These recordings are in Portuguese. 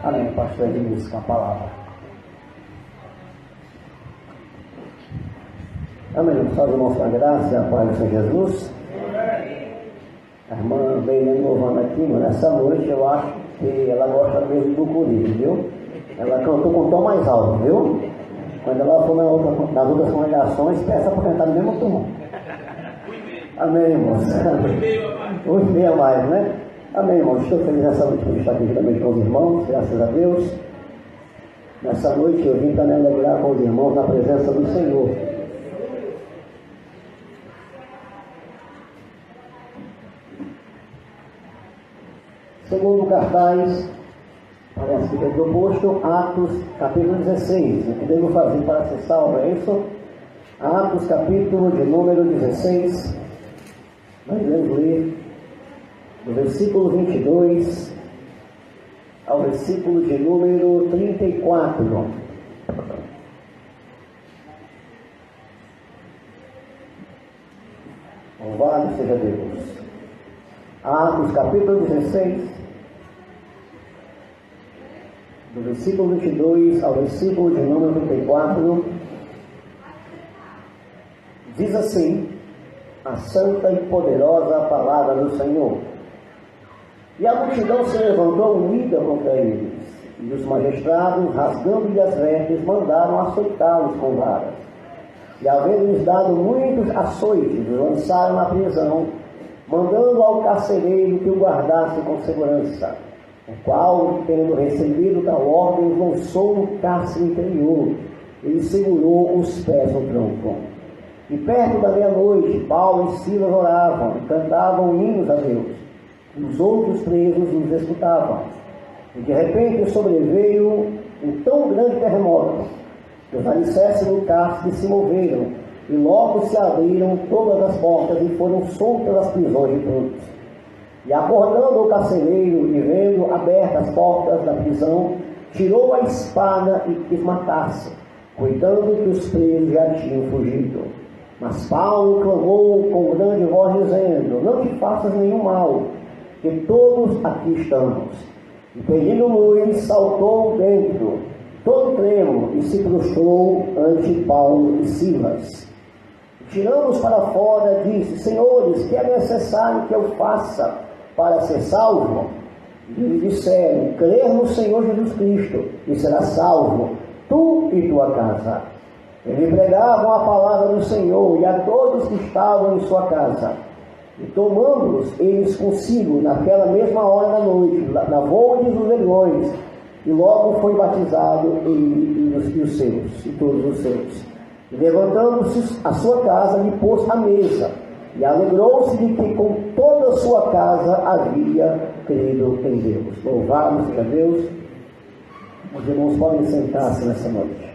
Amém. Pastor Edmilson, com a palavra. Amém. Vamos fazer irmãos com a graça e a paz do Senhor Jesus. A irmã veio louvando aqui, nessa noite, eu acho que ela gosta mesmo do corinho, viu? Ela cantou com tom mais alto, viu? Quando ela for nas outras congregações, peça para cantar no mesmo tom. Amém, irmãos. 8h30 a mais, né? Amém, irmãos. Estou feliz nessa noite por estar aqui também com os irmãos, graças a Deus. Nessa noite eu vim também alegrar com os irmãos na presença do Senhor. Segundo o cartaz, parece que é proposto, Atos capítulo 16. O que devo fazer para ser salvo é isso? Atos capítulo de número 16. Nós vamos ler do versículo 22 ao versículo de número 34. Louvado seja Deus. Atos capítulo 16, do versículo 22 ao versículo de número 34, diz assim a santa e poderosa palavra do Senhor. E a multidão se levantou unida contra eles, e os magistrados, rasgando-lhe as vestes, mandaram açoitá-los com varas. E havendo-lhes dado muitos açoites, os lançaram na prisão, mandando ao carcereiro que o guardasse com segurança, o qual, tendo recebido tal ordem, os lançou no cárcere interior, e segurou os pés no tronco. E perto da meia-noite, Paulo e Silas oravam e cantavam hinos a Deus. Os outros presos os escutavam. E de repente sobreveio um tão grande terremoto, que os alicerces do cárcere se moveram, e logo se abriram todas as portas e foram soltas as prisões de todos. E acordando o carcereiro e vendo abertas as portas da prisão, tirou a espada e quis matar-se, cuidando que os presos já tinham fugido. Mas Paulo clamou com grande voz, dizendo: não te faças nenhum mal, que todos aqui estamos. E pedindo luz, saltou dentro, todo tremo, e se prostrou ante Paulo e Silas. Tirando-os para fora, disse: senhores, que é necessário que eu faça para ser salvo? E lhe disseram: crer no Senhor Jesus Cristo, e serás salvo, tu e tua casa. Ele pregavam a palavra do Senhor, e a todos que estavam em sua casa. E tomando-os eles consigo, naquela mesma hora da noite, lavou-lhes os vergões, e logo foi batizado ele e os seus, e todos os seus. E levantando-se a sua casa, lhe pôs à mesa, e alegrou-se de que com toda a sua casa havia crido em Deus. Louvado seja Deus. Os irmãos podem sentar-se nessa noite.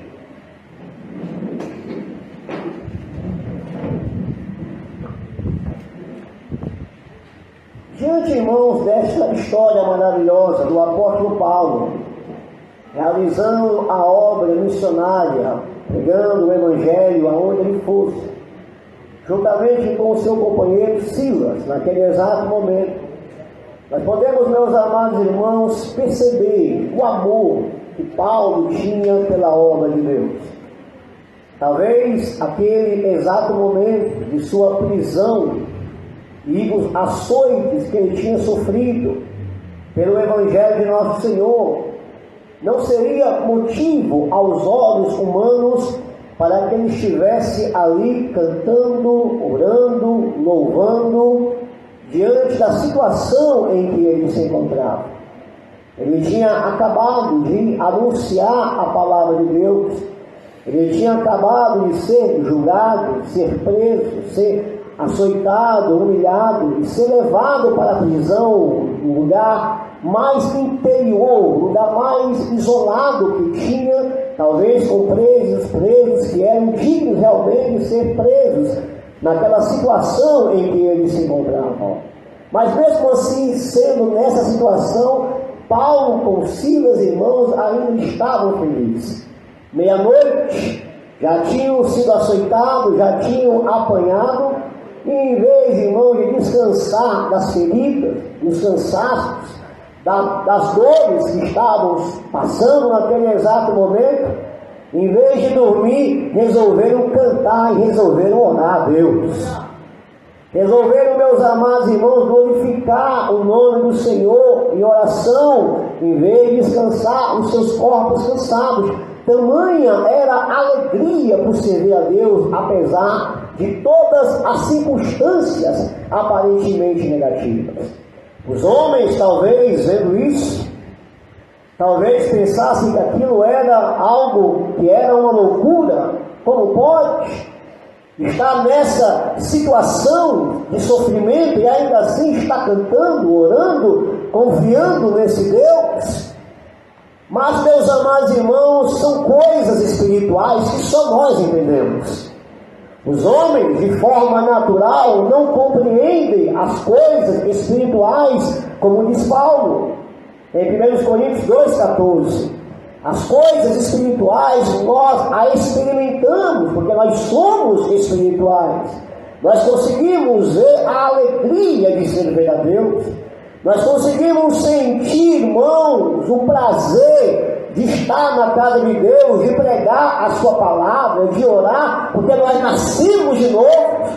Diante, irmãos, desta história maravilhosa do apóstolo Paulo, realizando a obra missionária, pregando o evangelho aonde ele fosse, juntamente com o seu companheiro Silas, naquele exato momento, nós podemos, meus amados irmãos, perceber o amor que Paulo tinha pela obra de Deus. Talvez aquele exato momento de sua prisão e os açoites que ele tinha sofrido pelo evangelho de nosso Senhor não seria motivo aos olhos humanos para que ele estivesse ali cantando, orando, louvando, diante da situação em que ele se encontrava. Ele tinha acabado de anunciar a palavra de Deus, ele tinha acabado de ser julgado, ser preso, ser açoitado, humilhado e ser levado para a prisão, um lugar mais interior, um lugar mais isolado que tinha, talvez com presos que eram dignos realmente de ser presos naquela situação em que eles se encontravam. Mas mesmo assim, sendo nessa situação, Paulo com Silas, irmãos, ainda estavam felizes. Meia-noite, já tinham sido açoitados, já tinham apanhado, e em vez, irmão, de descansar das feridas, dos cansaços, das dores que estávamos passando naquele exato momento, em vez de dormir, resolveram cantar e resolveram orar a Deus. Resolveram, meus amados irmãos, glorificar o nome do Senhor em oração, em vez de descansar os seus corpos cansados. Tamanha era a alegria por servir a Deus, apesar de todas as circunstâncias aparentemente negativas. Os homens, talvez, vendo isso, talvez pensassem que aquilo era algo que era uma loucura. Como pode estar nessa situação de sofrimento e ainda assim está cantando, orando, confiando nesse Deus? Mas, meus amados irmãos, são coisas espirituais que só nós entendemos. Os homens, de forma natural, não compreendem as coisas espirituais, como diz Paulo em 1 Coríntios 2,14. As coisas espirituais nós a experimentamos, porque nós somos espirituais. Nós conseguimos ver a alegria de servir a Deus. Nós conseguimos sentir, irmãos, o prazer de estar na casa de Deus, de pregar a sua palavra, de orar, porque nós nascemos de novo.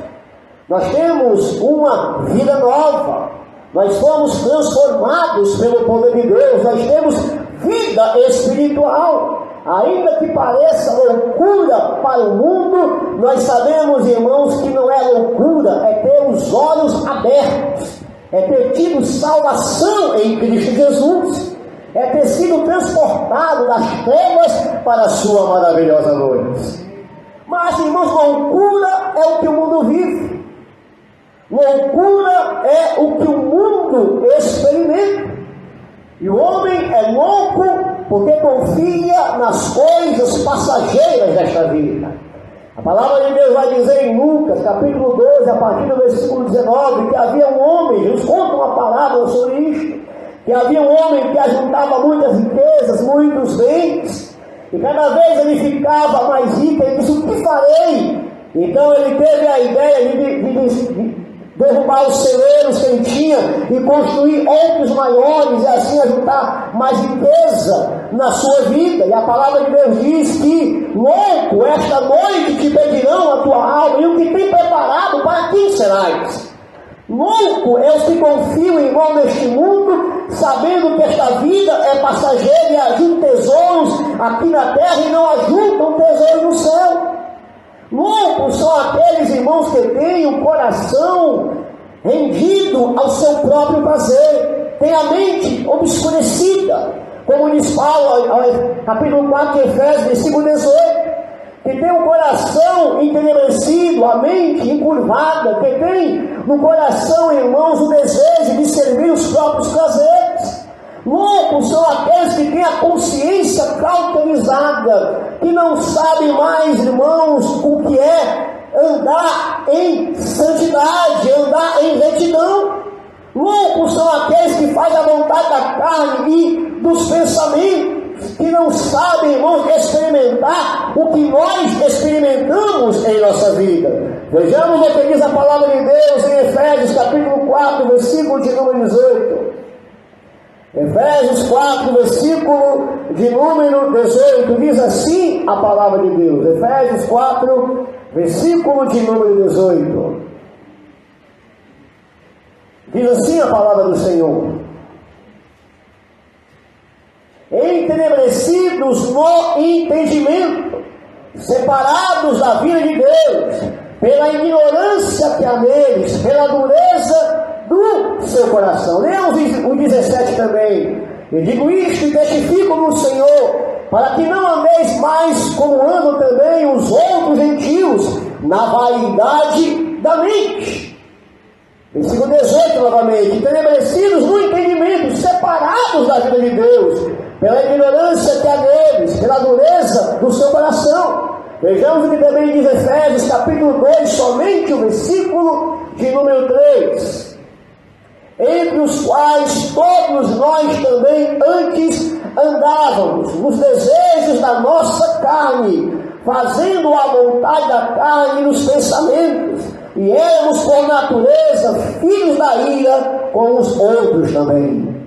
Nós temos uma vida nova. Nós fomos transformados pelo poder de Deus. Nós temos vida espiritual. Ainda que pareça loucura para o mundo, nós sabemos, irmãos, que não é loucura, é ter os olhos abertos, é ter tido salvação em Cristo Jesus, é ter sido transportado das trevas para a sua maravilhosa luz. Mas, irmãos, loucura é o que o mundo vive. Loucura é o que o mundo experimenta. E o homem é louco porque confia nas coisas passageiras desta vida. A palavra de Deus vai dizer em Lucas, capítulo 12, a partir do versículo 19, que havia um homem, nos conta uma parábola sobre isto, que havia um homem que ajuntava muitas riquezas, muitos bens, e cada vez ele ficava mais rico, ele disse: o que farei? Então ele teve a ideia de derrubar os celeiros que ele tinha e construir outros maiores, e assim ajuntar mais riqueza na sua vida. E a palavra de Deus diz que: louco, esta noite te pedirão a tua alma, e o que tem preparado para quem serás? Louco é os que confiam, irmão, neste mundo, sabendo que esta vida é passageira e ajuntam tesouros aqui na terra e não ajuntam tesouros no céu. Loucos são aqueles, irmãos, que têm o coração rendido ao seu próprio prazer, têm a mente obscurecida, como diz Paulo, capítulo 4 de Efésios, versículo 18, que tem o coração entenebrecido, a mente encurvada, que tem no coração, irmãos, o desejo de servir os próprios prazeres. Loucos são aqueles que têm a consciência cauterizada, que não sabem mais, irmãos, o que é andar em santidade, andar em retidão. Loucos são aqueles que fazem a vontade da carne e dos pensamentos, que não sabem, irmãos, experimentar o que nós experimentamos em nossa vida. Vejamos o que diz a palavra de Deus em Efésios capítulo 4, versículo de número 18. Efésios 4, versículo de número 18, diz assim a palavra de Deus. Efésios 4, versículo de número 18. Diz assim a palavra do Senhor: entenebrecidos no entendimento, separados da vida de Deus, pela ignorância que há neles, pela dureza do seu coração. Lemos o 17 também. Eu digo isto e testifico no Senhor, para que não andeis mais como andam também os outros gentios, na vaidade da mente. Versículo 18 novamente: entenebrecidos no entendimento, separados da vida de Deus, pela ignorância que há neles, pela dureza do seu coração. Vejamos o que também diz Efésios capítulo 2, somente o versículo de número 3. Entre os quais todos nós também antes andávamos, nos desejos da nossa carne, fazendo a vontade da carne e nos pensamentos, e éramos por natureza filhos da ira com os outros também.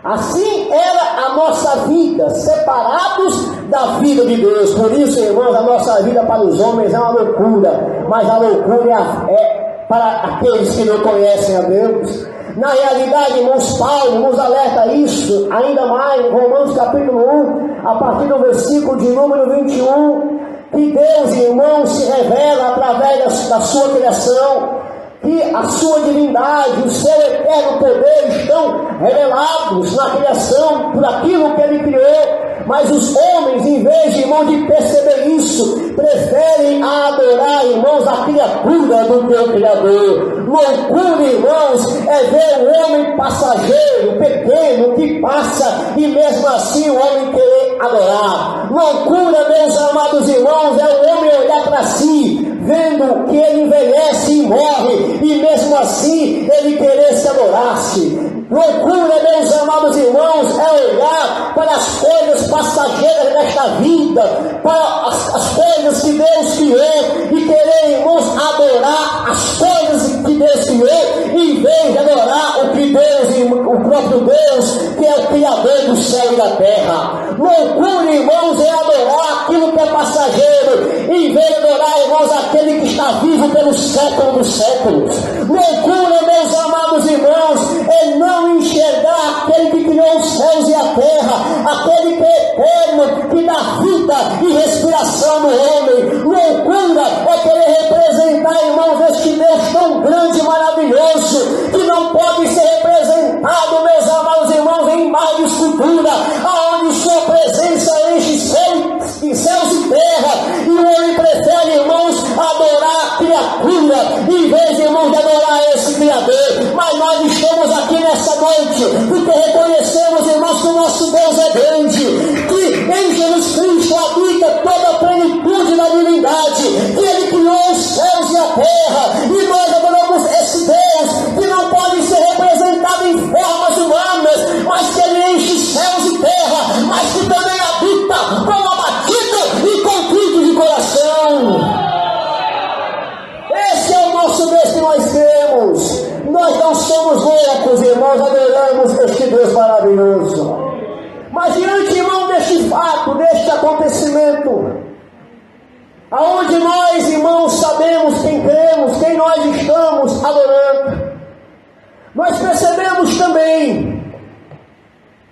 Assim era a nossa vida, separados da vida de Deus. Por isso, irmãos, a nossa vida para os homens é uma loucura, mas a loucura é para aqueles que não conhecem a Deus. Na realidade, irmãos, Paulo nos alerta isso, ainda mais em Romanos capítulo 1, a partir do versículo de número 21, que Deus, irmãos, se revela através da sua criação, que a sua divindade, o seu eterno poder estão revelados na criação por aquilo que ele criou. Mas os homens, em vez, irmãos, de perceber isso, preferem adorar, irmãos, a criatura do teu Criador. Loucura, irmãos, é ver o homem passageiro, pequeno, que passa, e mesmo assim o homem querer adorar. Loucura, meus amados irmãos, é o homem olhar para si, vendo que ele envelhece e morre, e mesmo assim ele querer se adorar-se. Loucura, meus amados irmãos, é olhar para as coisas passageiras desta vida, para as coisas que Deus criou, e querer, irmãos, adorar as coisas que Deus criou, em vez de adorar o que Deus, o próprio Deus, que é o Criador do céu e da terra. Loucura, irmãos, é adorar aquilo que é passageiro, em vez de adorar, irmãos, aquele que está vivo pelos séculos dos séculos. Loucura, meus amados irmãos, é não enxergar aquele que criou os céus e a terra, aquele que é eterno, que dá vida e respiração no homem. Loucura é querer representar, irmãos, este Deus tão grande e maravilhoso, que não pode ser representado, meus amados irmãos, em imagem de escultura, aonde sua presença enche céus e terra, e o homem prefere, irmãos, adorar a criatura, em vez, irmãos, de adorar esse Criador. Mas nós estamos aqui nessa noite, porque reconhecemos, irmãos, que o nosso Deus é grande, que em Jesus Cristo habita toda a plenitude da divindade, que Ele criou os céus e a terra, e nós adoramos esse Deus, que não pode ser representado em formas humanas, mas que Ele enche céus e terra, mas que também habita com abatido e contrito de coração. Esse é o nosso Deus que nós temos. Nós não somos loucos, irmãos, adoramos este Deus maravilhoso. Mas diante, irmão, deste fato, deste acontecimento, aonde nós, irmãos, sabemos quem cremos, quem nós estamos adorando, nós percebemos também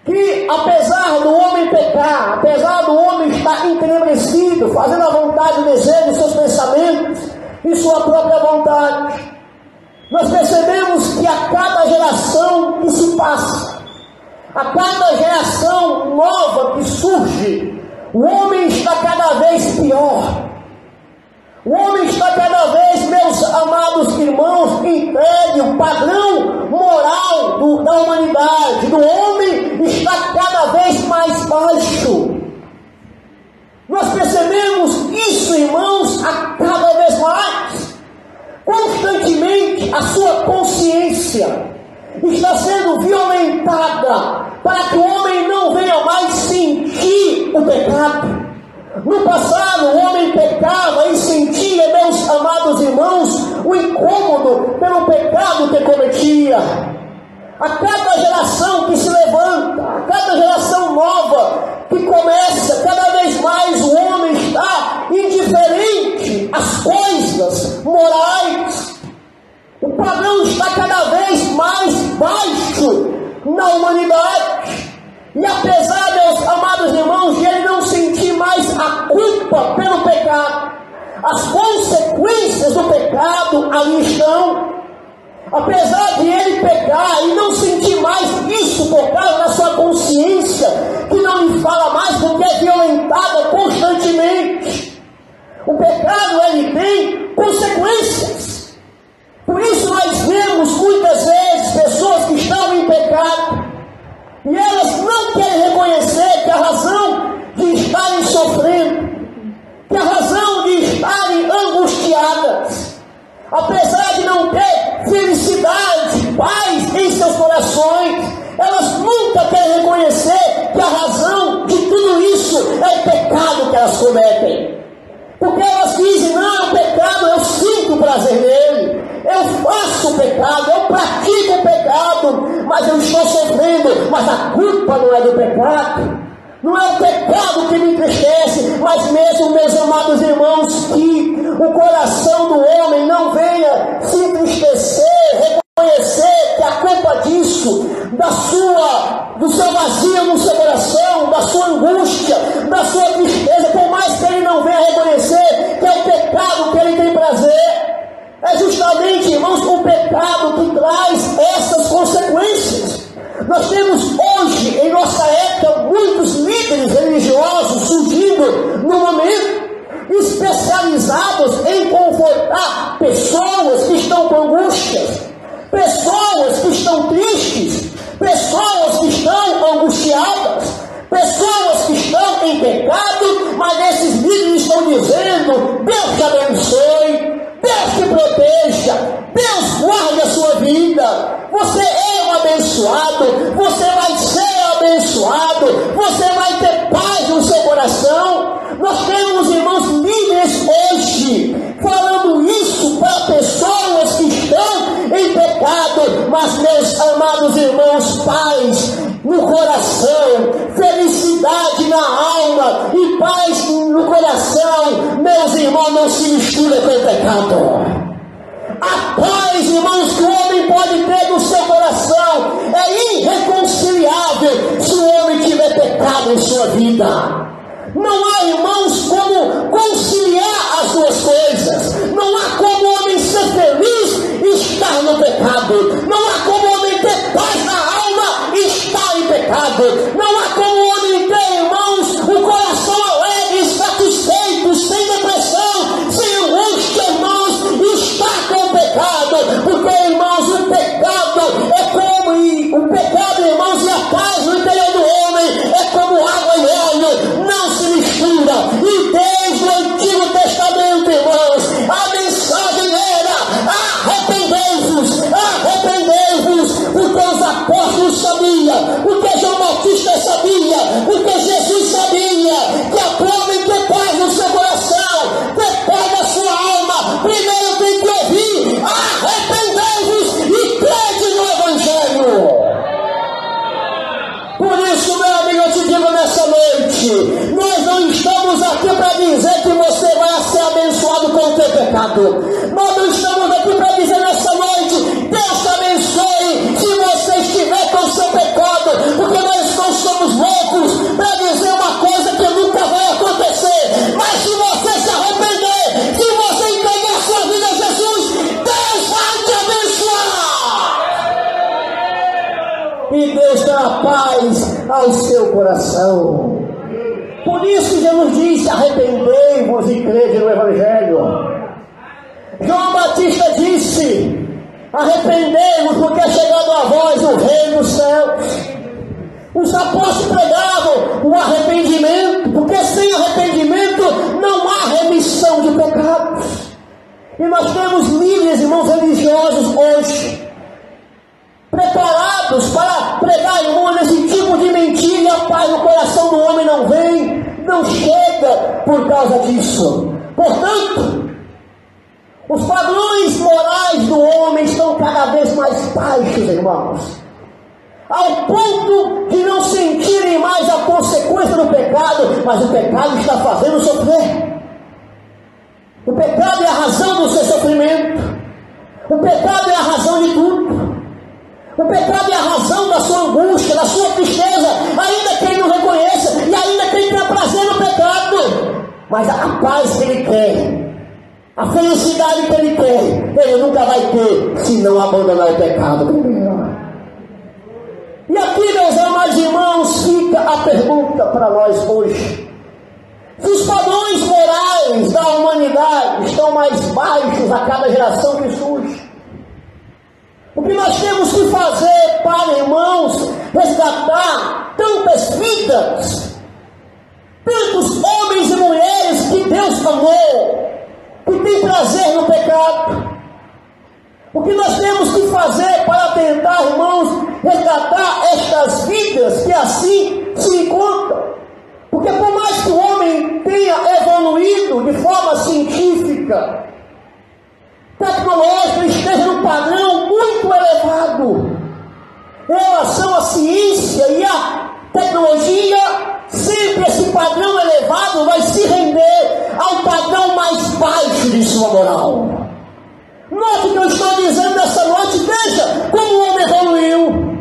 que, apesar do homem pecar, apesar do homem estar entenebrecido, fazendo a vontade, o desejo dos seus pensamentos e sua própria vontade, nós percebemos que a cada geração que se passa, a cada geração nova que surge, o homem está cada vez pior. O homem está cada vez, meus amados irmãos, entregue o padrão moral da humanidade, do homem, está cada vez mais baixo. Nós percebemos isso, irmãos, a cada vez mais. Constantemente a sua consciência está sendo violentada para que o homem não venha mais sentir o pecado. No passado o homem pecava e sentia, meus amados irmãos, o incômodo pelo pecado que cometia. A cada geração que se levanta, a cada geração nova que começa, cada vez mais o homem está indiferente às coisas morais. O padrão está cada vez mais baixo na humanidade. E apesar, meus amados irmãos, de ele não sentir mais a culpa pelo pecado, as consequências do pecado ali estão. Apesar de ele pecar e não sentir mais isso por causa da sua consciência, que não lhe fala mais porque é violentada constantemente. O pecado, ele tem consequências. Por isso nós vemos muitas vezes pessoas que estão em pecado e elas não querem reconhecer que a razão de estarem sofrendo, que a razão de estarem angustiadas, apesar de não ter felicidade, paz em seus corações, elas nunca querem reconhecer que a razão de tudo isso é o pecado que elas cometem. Porque elas dizem, não, o pecado, eu sinto prazer nele, eu faço o pecado, eu pratico o pecado. pecado, mas eu estou sofrendo. Mas a culpa não é do pecado. Não é o pecado que me entristece, mas mesmo, meus amados irmãos, que o coração do homem não venha se entristecer, reconhecer que a culpa disso, do seu vazio no seu coração, da sua angústia, da sua tristeza, por mais que ele não venha reconhecer que é o pecado que ele tem prazer, é justamente, irmãos, o pecado que traz essas consequências. Nós temos hoje, em nossa época, muitos líderes religiosos surgindo no momento, especializados em confortar pessoas que estão com angústias, pessoas que estão tristes, pessoas que estão angustiadas, pessoas que estão em pecado, mas esses líderes estão dizendo: Deus te abençoe, Deus te proteja, Deus guarde a sua vida, você é um abençoado, você vai ser abençoado, você vai ter paz no seu coração. Nós temos, irmãos, líderes hoje falando isso para pessoas que estão em pecado, mas, meus amados irmãos, paz no coração, felicidade na alma e paz no coração, meus irmãos, não se mistura com o pecado. A paz, irmãos, que o homem pode ter no seu coração é irreconciliável se o homem tiver pecado em sua vida. Não há, irmãos, como conciliar as duas coisas. Não há como o homem ser feliz e estar no pecado. Não há como o homem ter paz na alma e estar em pecado. Não há como o homem ter, irmãos, o coração alegre, satisfeito, sem depressão, sem angústia, irmãos, e estar com o pecado. Porque, irmãos, o pecado é como o pecado, irmãos, e a paz no interior do homem é como água e óleo. Não se mistura. E desde o Antigo Testamento, irmãos, a mensagem era: arrependei-vos, arrependei-vos, porque os apóstolos sabiam, porque João Batista sabia, porque Jesus sabia que a homem ter paz no seu coração, ter paz na sua alma, primeiro tem que ouvir: arrependei-vos e crede no Evangelho. Por isso, meu amigo, eu te digo nessa noite, nós não estamos aqui para dizer que você vai ser abençoado com o teu pecado. Nós não estamos aqui para dizer nessa noite: Deus te abençoe se você estiver com o seu pecado, porque nós não somos loucos para dizer uma coisa que nunca vai acontecer. Mas se você se arrepender, se você entregar a sua vida a Jesus, Deus vai te abençoar. E Deus dará paz ao seu coração. Por isso Jesus disse: arrependei-vos e crede no Evangelho. João Batista disse: arrependei-vos, porque é chegado a vós o reino dos céus. Os apóstolos pregavam o arrependimento, porque sem arrependimento não há remissão de pecados. E nós temos líderes, irmãos, religiosos hoje, preparados para pregar, irmãos, esse tipo de mentira, e a paz no coração do homem não vem, não chega por causa disso. Portanto, os padrões morais do homem estão cada vez mais baixos, irmãos, ao ponto de não sentirem mais a consequência do pecado, mas o pecado está fazendo sofrer. O pecado é a razão do seu sofrimento. O pecado é a razão de tudo. O pecado é a razão da sua angústia, da sua tristeza, ainda que ele não reconheça, e ainda que ele tenha prazer no pecado. Mas a paz que ele quer, a felicidade que ele quer, ele nunca vai ter se não abandonar o pecado. E aqui, meus amados irmãos, fica a pergunta para nós hoje: se os padrões morais da humanidade estão mais baixos a cada geração que surge, o que nós temos que fazer para, irmãos, resgatar tantas vidas, tantos homens e mulheres que Deus amou, que tem prazer no pecado? O que nós temos que fazer para tentar, irmãos, resgatar estas vidas que assim se encontram? Porque por mais que o homem tenha evoluído de forma científica, tecnológica, esteja num padrão muito elevado, em relação à ciência e à tecnologia, sempre esse padrão elevado vai se render ao padrão mais baixo de sua moral. Note o que eu estou dizendo nessa noite. Veja como o homem evoluiu.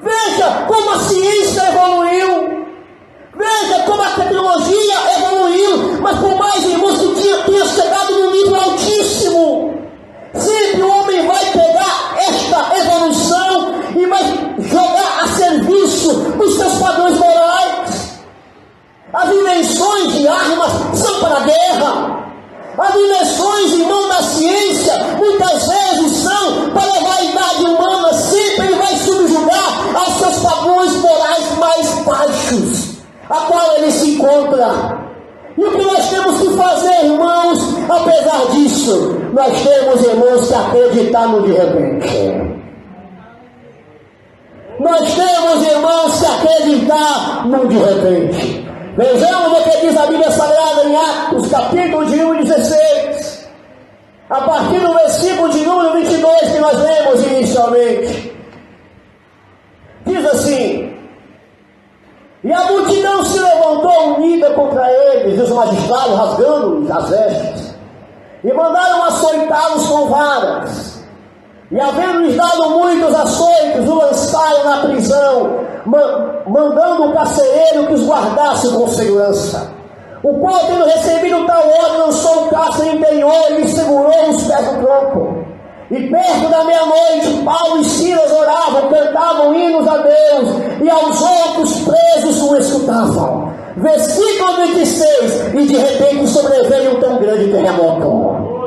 Veja como a ciência evoluiu. Veja como a tecnologia evoluiu. Mas por mais, irmãos, que tenha chegado num nível altíssimo, sempre o homem vai pegar esta evolução e vai jogar a serviço dos seus padrões morais. As invenções de armas são para a guerra. As invenções, irmão, da ciência, muitas vezes são para a vaidade humana. Sempre ele vai subjugar aos seus padrões morais mais baixos, a qual ele se encontra. E o que nós temos que fazer, irmãos, apesar disso, nós temos, irmãos, que acreditar no de repente. Nós temos, irmãos, que acreditar no de repente. Vejamos o que diz a Bíblia Sagrada em Atos, capítulo de 1 e 16. A partir do versículo de número 22 que nós lemos inicialmente. Diz assim: e a multidão se levantou unida contra eles, e os magistrados rasgando-lhes as vestes, e mandaram açoitá-los com varas. E havendo-lhes dado muitos açoites, o lançaram na prisão, mandando o carcereiro que os guardasse com segurança. O qual, tendo recebido tal ordem, lançou o cárcere interior e lhe segurou os pés do tronco. E perto da meia-noite, Paulo e Silas oravam, cantavam hinos a Deus, e aos outros presos o escutavam. Versículo 26, e de repente sobreveio um tão grande terremoto.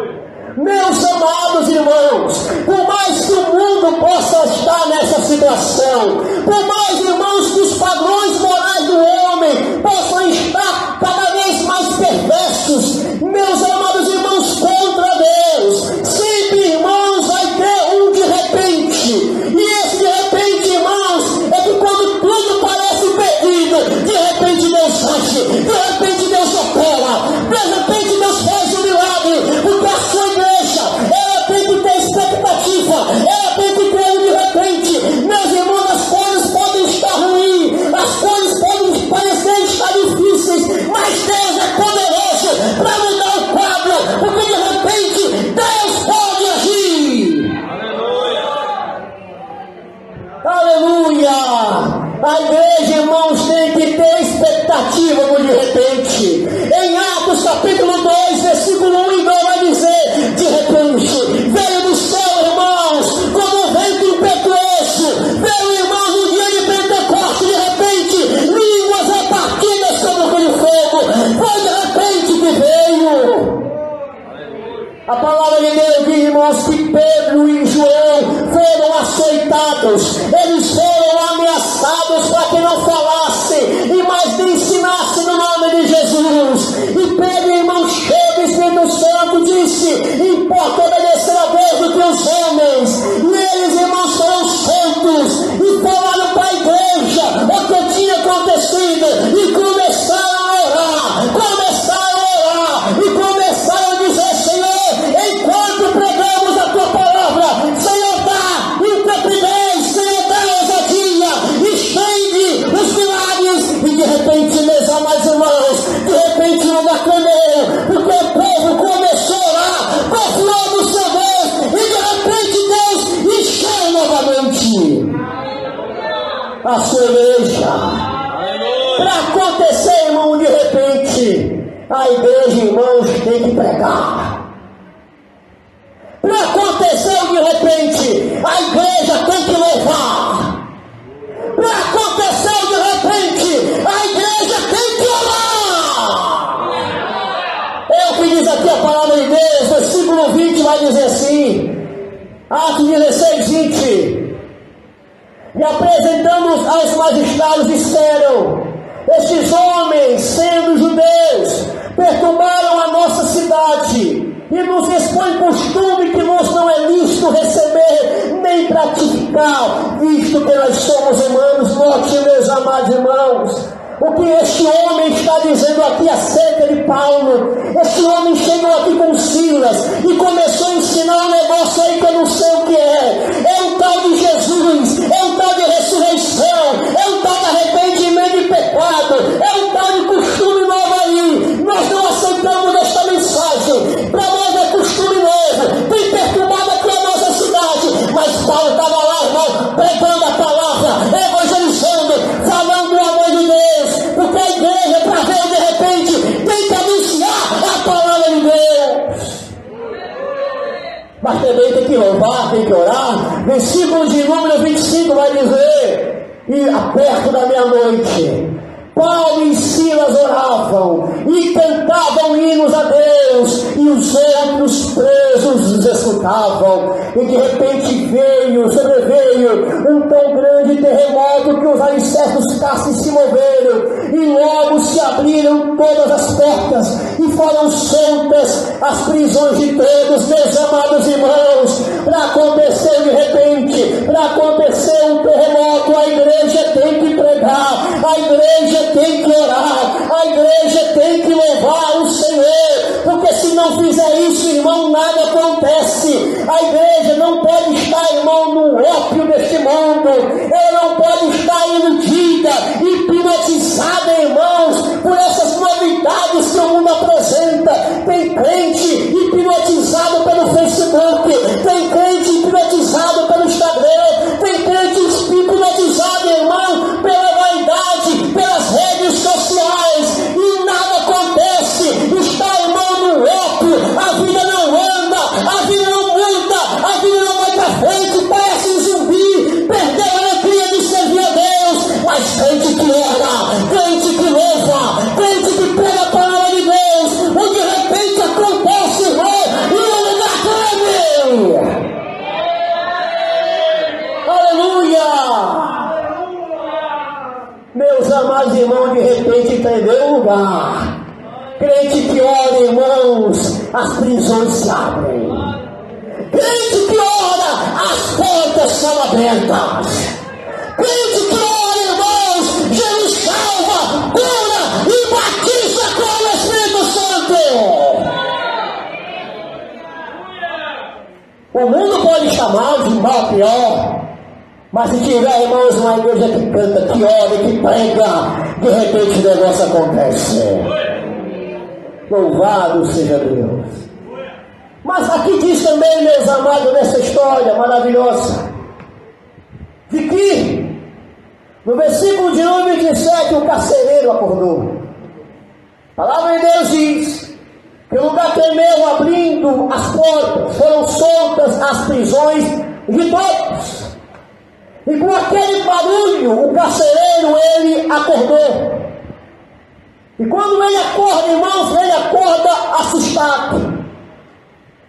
Meus amados irmãos, por mais que o mundo possa estar nessa situação, por mais, irmãos, que os padrões morais do homem possam estar cada vez mais perversos, meus amados irmãos, contra Deus, sempre, irmãos, vai ter um de repente. E esse de repente, irmãos, é que quando tudo parece perdido, de repente Deus age, de repente Deus opera, de repente Deus faz um milagre, porque a sua igreja, ela tem que ter expectativa, ela tem que ter um de repente. Meus irmãos, as coisas podem estar ruins, as coisas podem parecer estar difíceis, mas Deus é poderoso para mudar o quadro, porque de repente Deus pode agir. Aleluia! A igreja, irmãos, tem que ter expectativa no de repente. Em Atos capítulo 2, versículo 1 e 2 vai dizer: de repente veio do céu, irmãos, como um vento impetuoso. Veio, irmãos, no dia de Pentecostes, de repente, línguas repartidas como aquele fogo. Foi de repente que veio. A palavra de Deus diz, irmãos, que Pedro e João foram açoitados. Eles foram ameaçados para que não falassem e mais nem ensinassem no nome de Jesus. E Pedro, irmão, cheio do Espírito Santo, disse: importa obedecer a Deus do que os homens. E eles, irmãos, foram soltos e falaram para a igreja o que tinha acontecido e começaram a orar, e começaram a dizer: Senhor, enquanto pregamos a tua palavra, Senhor, dá intrepidez, Senhor, dá ousadia, estende os milagres. E de repente, meus amados irmãos, de repente não dá candeiro, porque o povo começou a orar, confiou no seu Deus, e de repente Deus encheu novamente a sua igreja. Para acontecer, irmão, de repente, a igreja, irmãos, tem que pregar. Para acontecer de repente, a igreja tem que louvar. Para acontecer de repente, a igreja tem que orar. É o que diz aqui a palavra de Deus, versículo 20 vai dizer assim, Atos 16, 20. E apresentamos aos magistrados, disseram: estes homens, sendo judeus, perturbaram a nossa cidade e nos expõe costume que nos não é lícito receber nem praticar, visto que nós somos humanos. Note, meus amados irmãos, o que este homem está dizendo aqui acerca de Paulo. Este homem chegou aqui com Silas e começou a ensinar um negócio aí que eu não sei o que é. É um tal de Jesus, é um tal de ressurreição, é um tal de arrependimento de pecado, é um tal de costume novo aí. Nós não aceitamos esta mensagem. Para nós é costume novo, tem perturbado aqui a nossa cidade. Mas Paulo estava lá, irmão, pregando a palavra, evangelizando, falando do amor de Deus, porque a igreja, para ver de repente, tem que anunciar a palavra de Deus. Mas também tem que louvar, tem que orar. Versículo de número 25 vai dizer: e perto da meia-noite, Paulo e Silas oravam e cantavam hinos a Deus, e os outros presos os escutavam. E de repente sobreveio um tão grande terremoto que os alicerces castos se moveram, e logo se abriram todas as portas, e foram soltas as prisões de todos. Meus amados irmãos, para acontecer de repente, para acontecer um terremoto, a igreja tem que pregar, a igreja tem que orar, a igreja tem que louvar o Senhor, porque se não fizer isso, irmão, nada acontece. A igreja não pode estar, irmão, no ópio deste mundo, ela não pode estar iludida, hipnotizada, irmãos, por essas novidades que o mundo apresenta. Tem crente hipnotizado pelo Facebook, tem crente hipnotizado pelo Instagram, tem crente hipnotizado, irmão, pela vaidade, pelas redes sociais, e nada acontece. Está, irmão, no ópio, a vida não anda, a vida não muda, a vida não vai para frente, parece um zumbi, perdeu a alegria de servir a Deus. Mas crente que ora, crente que louva, crente que prega a palavra de Deus, onde de repente acontece, irmão, e o lugar treme. Aleluia! Meus amados irmãos, de repente tremeu o lugar. Crente que ora, irmãos, as prisões se abrem. Crente que ora, as portas são abertas. Crente que ora, irmãos, Jesus salva, cura e batiza com o Espírito Santo. O mundo pode chamar de mal pior, mas se tiver, irmãos, uma igreja que canta, que ora, que prega, de repente o negócio acontece. Louvado seja Deus. Mas aqui diz também, meus amados, nessa história maravilhosa, de que no versículo de número 27 o carcereiro acordou. A palavra de Deus diz que o lugar tremeu, abrindo as portas, foram soltas as prisões de todos. E com aquele barulho, o carcereiro, ele acordou. E quando ele acorda, irmãos, ele acorda assustado.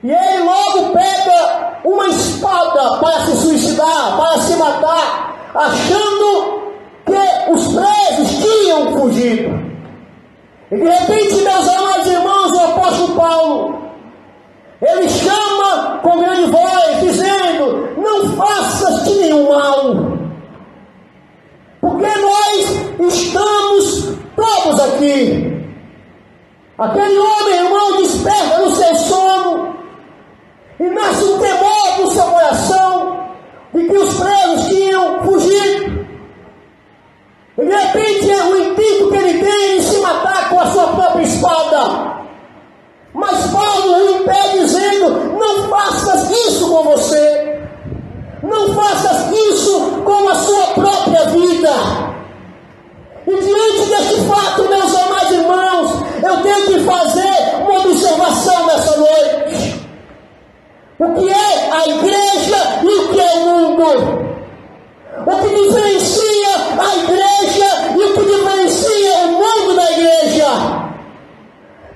E ele logo pega uma espada para se suicidar, para se matar, achando que os presos tinham fugido. E de repente, meus amados irmãos, o apóstolo Paulo, ele chama com grande voz, dizendo: não faças-te nenhum mal, porque nós estamos todos aqui. Aquele homem, irmão, desperta no seu sono, e nasce um temor no seu coração, de que os presos tinham fugido. E de repente, o intuito que ele tem de se matar com a sua própria espada. Mas Paulo o impede, dizendo: não faças isso com você, não faças isso com a sua própria vida. E diante deste fato, meus amados irmãos, eu tenho que fazer uma observação nessa noite. O que é a igreja e o que é o mundo? O que diferencia a igreja e o que diferencia o mundo da igreja?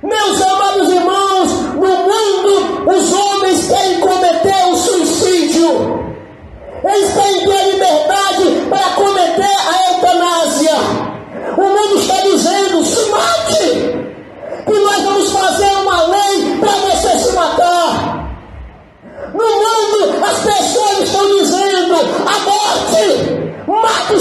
Meus amados irmãos, no mundo os homens querem cometer o suicídio. Eles querem ter liberdade para cometer a eutanásia. O mundo está dizendo: se mate, que nós vamos fazer uma lei para você se matar. No mundo as pessoas estão dizendo: aborte, mate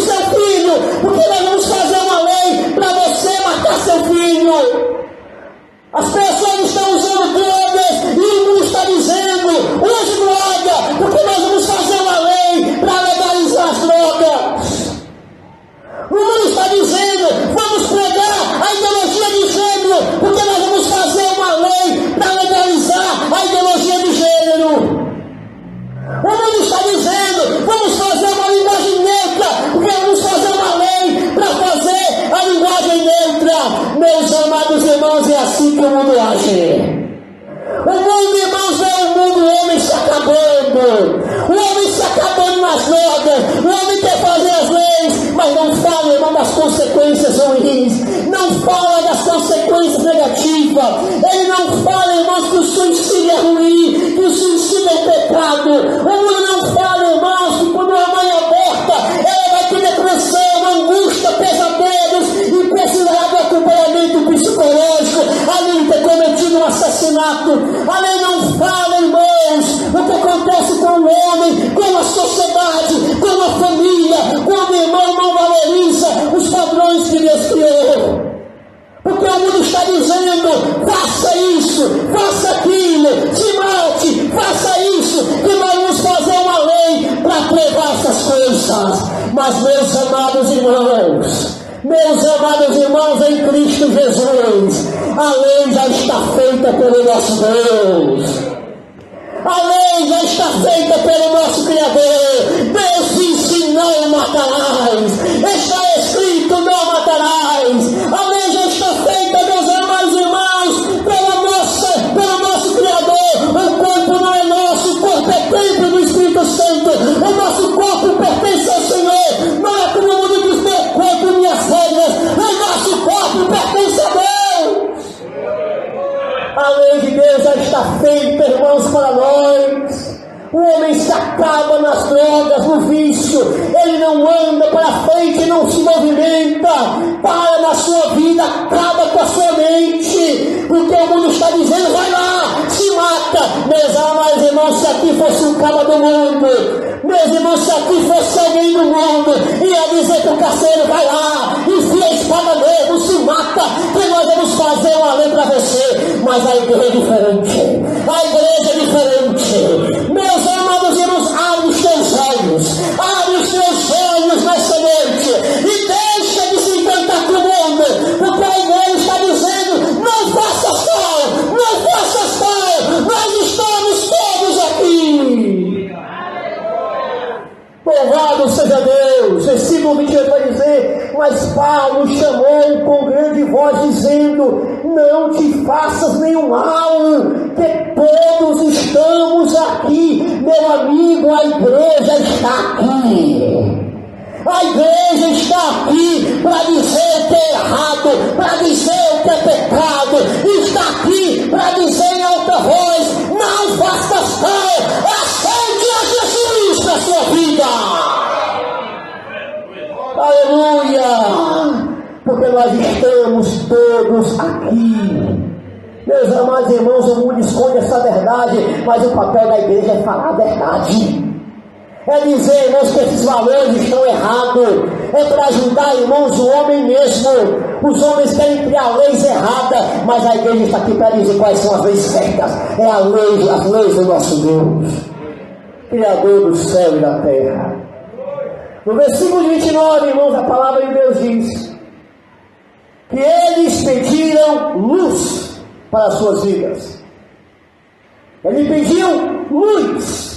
assim que o mundo age. O mundo, irmãos, é o mundo, o homem se acabando. O homem se acabando nas drogas. O homem quer fazer as leis, mas não fala, irmão, das consequências ruins. Não fala das consequências negativas. Ele não fala, irmãos, que o suicídio é ruim, que o suicídio é pecado. O mundo não fala, irmãos, que quando a mãe aborta, ela vai ter depressão, angústia, pesadelos e precisar do acompanhamento psicológico, além de ter cometido um assassinato. A lei não fala, irmãos, o que acontece com o homem, com a sociedade, com a família, quando o irmão não valoriza os padrões que Deus criou. Porque o mundo está dizendo, faça isso, faça aquilo, se mate, faça isso, que nós vamos fazer uma lei para provar essas coisas. Mas, meus amados irmãos em Cristo Jesus, a lei já está feita pelo nosso Deus. A lei já está feita pelo nosso Criador. Deus disse, não matarás. Está escrito, não matarás. A lei já está feita, meus amados irmãos, pelo nosso Criador. O corpo não é nosso, o corpo é templo do Espírito Santo. O nosso corpo pertence ao Senhor. Não é como o mundo diz, meu corpo, minhas regras. O nosso corpo pertence a Deus. A lei de Deus já está feita, irmãos, para nós. O homem se acaba nas drogas, no vício. Ele não anda para frente, não se movimenta. Para na sua vida, acaba com a sua mente. Porque o mundo está dizendo, vai lá, se mata. Meus amados irmãos, se aqui fosse um cara do mundo, meus irmãos, se aqui fosse alguém do mundo, ia dizer para o carcereiro, vai lá, enfia a espada mesmo, se mata, que nós vamos fazer uma lei para você. Mas a igreja é diferente. A igreja é diferente. Meus amados irmãos, abre os teus olhos. Abre os teus olhos nessa noite. E deixa de se encantar com o mundo. Porque a igreja está dizendo, não faça sal, não faça sal. Nós estamos todos aqui. Louvado seja Deus. Versículo 28 vai dizer, mas Paulo chamou com grande voz dizendo, não te faças nenhum mal, que todos estamos aqui. Meu amigo, a igreja está aqui. A igreja está aqui para dizer o que é errado, para dizer o que é pecado. Está aqui para dizer em alta voz, não faça mal, aceite a Jesus na sua vida. Aleluia! Porque nós estamos todos aqui. Meus amados irmãos, o mundo esconde essa verdade, mas o papel da igreja é falar a verdade. É dizer, irmãos, que esses valores estão errados. É para ajudar, irmãos, o homem mesmo. Os homens querem criar leis erradas, mas a igreja está aqui para dizer quais são as leis certas. É as leis do nosso Deus, Criador do céu e da terra. No versículo 29, irmãos, a palavra de Deus diz que eles pediram luz para as suas vidas. Eles pediam luz.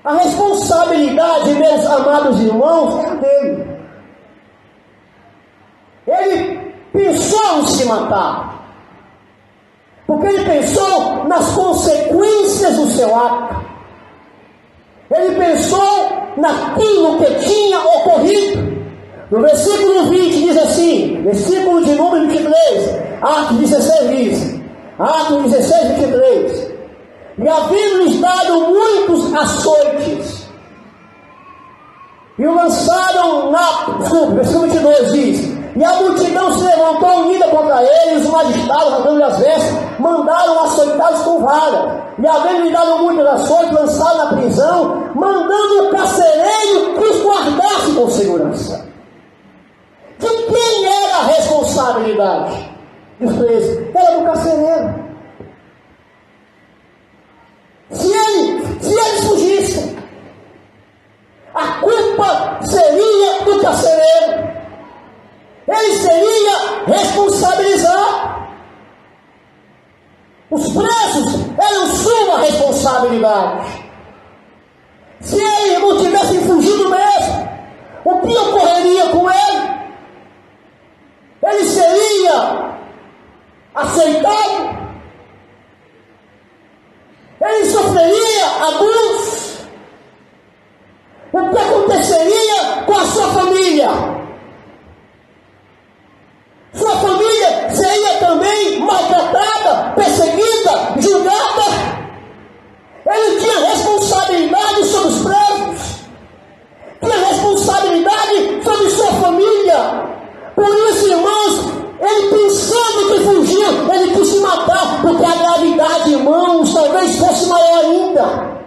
A responsabilidade, meus amados irmãos, é dele. Ele pensou em se matar, porque ele pensou nas consequências do seu ato. Ele pensou naquilo que tinha ocorrido. No versículo 20 diz assim, versículo de número 23, Atos 16 diz, Atos 16, 23, e havendo-lhes dado muitos açoites, e o lançaram versículo 22 diz, e a multidão se levantou unida contra eles, os magistrados, rasgando as vestes, mandaram açoitá-los com vara, e havendo-lhe dado muitos açoites, lançaram na prisão, mandando o carcereiro que os guardasse com segurança. De quem era a responsabilidade? Diz preso, era do carcereiro. Se eles fugissem, a culpa seria do carcereiro. Ele seria responsabilizado. Os presos eram sua responsabilidade. Se eles não tivessem fugido mesmo, o que ocorreria com ele? Ele seria também maltratada, perseguida, julgada. Ele tinha responsabilidade sobre os presos, tinha responsabilidade sobre sua família. Por isso, irmãos, ele pensando que fugiu, ele quis se matar, porque a gravidade, irmãos, talvez fosse maior ainda.